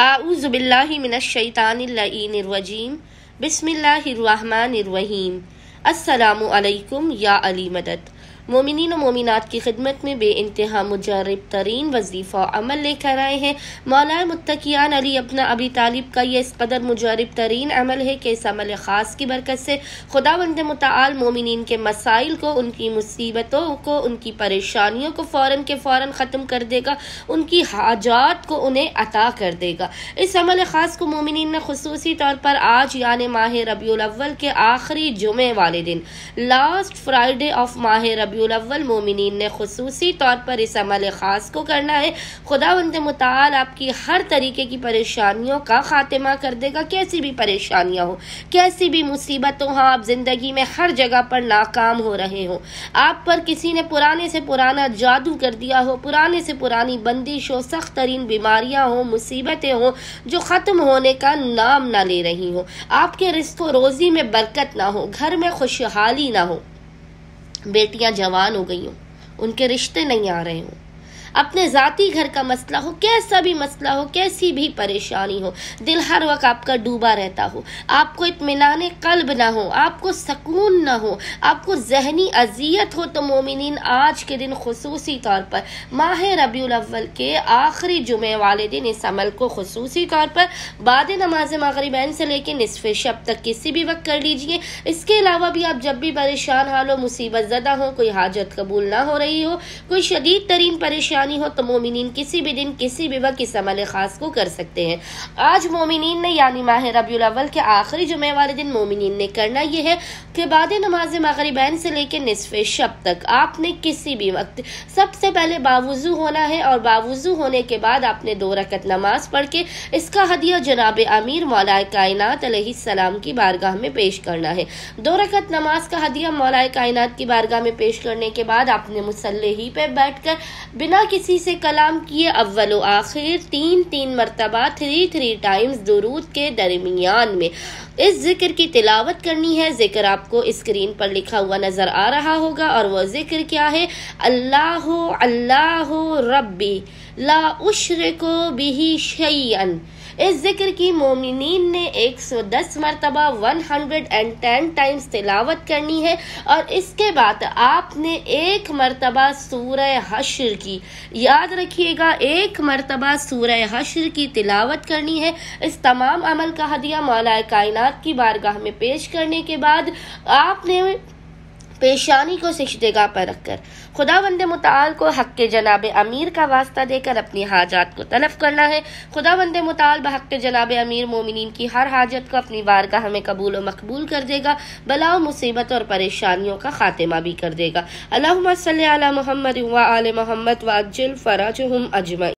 आऊज़ु बिल्लाहि मिनश शैतानिर रजीम। बिस्मिल्लाहिर्रहमानिर्रहीम। अस्सलामु अलैकुम या अली मदद। मोमिनीन और मोमिनात की खिदमत में बेइंतहा मुजर्रब तरीन वजीफ़ा अमल लेकर आए हैं। मौलाए मुत्तकियान अली अपना अबी तालिब का ये इस कदर मुजर्रब तरीन अमल है कि इस अमल ख़ास की बरकत से खुदावंद मुतआल मोमिनीन के मसाइल को, उनकी मुसीबतों को, उनकी परेशानियों को फ़ौरन के फ़ौरन ख़त्म कर देगा, उनकी हाजात को उन्हें अता कर देगा। इस अमल ख़ास को मोमिनीन ने खुसूसी तौर पर आज यानी माह रबीउल अव्वल के आखिरी जुमे वाले दिन, लास्ट फ्राइडे ऑफ माह रबीउल अव्वल, मोमिनीन ने खुसूसी तौर पर इस अमल ख़ास को करना है। खुदावंद मुतआल आपकी हर तरीके की परेशानियों का खात्मा कर देगा। कैसी भी परेशानियां हो, कैसी भी मुसीबत हो, आप जिंदगी में हर जगह पर नाकाम हो रहे हो, आप पर किसी ने पुराने से पुराना जादू कर दिया हो, पुराने से पुरानी बंदिश हो, सख्त तरीन बीमारियां हो, मुसीबतें हो जो ख़त्म होने का नाम ना ले रही हो, आपके रिस्क रोज़ी में बरकत ना हो, घर में खुशहाली ना हो, बेटियां जवान हो गई हों, उनके रिश्ते नहीं आ रहे हों, अपने ज़ाती घर का मसला हो, कैसा भी मसला हो, कैसी भी परेशानी हो, दिल हर वक्त आपका डूबा रहता हो, आपको इत्मीनान क़ल्ब ना हो, आपको सुकून ना हो, आपको ज़हनी अज़ियत हो, तो मोमिनीन आज के दिन खुसूसी तौर पर माह रबीउल अव्वल के आखिरी जुमे वाले दिन इस अमल को खुसूसी तौर पर बाद नमाज मगरिबैन से लेकर निसफ़े शब तक किसी भी वक्त कर लीजिए। इसके अलावा भी आप जब भी परेशान हाल हो, मुसीबत ज़दा हो, कोई हाजत कबूल ना हो रही हो, कोई शदीद तरीन परेशानी हो, तो मोमिनीन किसी भी दिन किसी भी वक्त इस अमल ख़ास को कर सकते हैं। आज मोमिनीन ने यानी माह रबीउल अव्वल के आखिरी जुमे वाले दिन मोमिनीन ने करना यह है कि बाद नमाज मगरिबैन से लेकर निसफ़े शब तक आपने किसी भी वक्त सबसे पहले बावुज़ू होना है, और बावुज़ू होने के बाद आपने 2 रकत नमाज पढ़ के इसका हदिया जनाब अमीर मौलाए कायनात अलैहिस्सलाम की बारगाह में पेश करना है। 2 रकत नमाज का हदिया मौलाए कायनात की बारगाह में पेश करने के बाद आपने मुसल्ले ही पे बैठकर बिना किसी से कलाम किए अव्वल व आखिर 3 मरतबा 3 टाइम्स दुरूद के दरमियान में इस जिक्र की तिलावत करनी है। जिक्र आपको स्क्रीन पर लिखा हुआ नजर आ रहा होगा, और वह जिक्र क्या है? अल्लाहु अल्लाहु रब्बी ला उशरिकु बिही शैअन। इस जिक्र की मोमिनीन ने 110 मरतबा 110 टाइम्स तिलावत करनी है, और इसके बाद आपने 1 मरतबा सूरह हश्र की, याद रखिएगा, 1 मरतबा सूरह हश्र की तिलावत करनी है। इस तमाम अमल का हदिया मौलाए कायनात की बारगाह में पेश करने के बाद आपने पेशानी को सिजदेगाह पर रखकर खुदावंद मुतआल को हक के जनाब अमीर का वास्ता देकर अपनी हाजात को तलब करना है। खुदावंद मुतआल बहक के जनाब अमीर मोमिनीन की हर हाजत को अपनी बारगाह में कबूल व मकबूल कर देगा, बला मुसीबत और परेशानियों का खात्मा भी कर देगा। अल्लाहुम्मा सल्ली अला मुहम्मद व आले मुहम्मद व अज्जिल फराजहुम अजमईन।